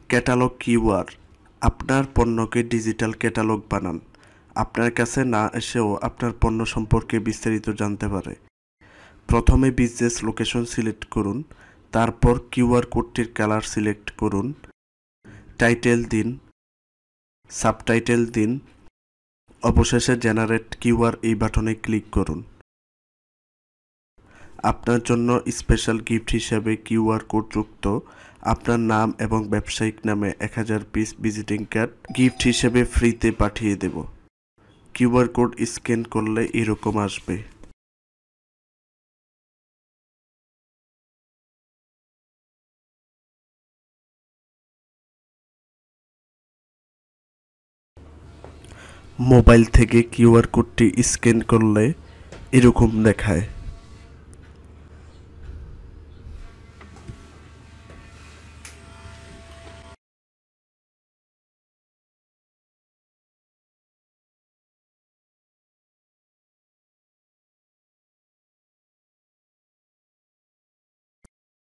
catalogue keyword আপনার পণ্যকে digital catalogue বানান আপনার কাছে না এসেও আপনার পণ্য সম্পর্কে বিস্তারিত জানতে পারে প্রথমে বিজনেস লোকেশন সিলেক্ট করুন তারপর কিউআর কোডটির কালার সিলেক্ট করুন টাইটেল দিন সাবটাইটেল দিন অবশেষে জেনারেট কিউআর এই বাটনে ক্লিক করুন আপনার জন্য স্পেশাল গিফট হিসেবে কিউআর কোড যুক্ত আপনার নাম এবং ব্যবসায়িক নামে 1000 পিস ভিজিটিং কার্ড গিফট হিসেবে ফ্রিতে পাঠিয়ে দেব কিউআর কোড স্ক্যান করলে এরকম আসবে মোবাইল থেকে কিউআর কোডটি স্ক্যান করলে এরকম দেখায়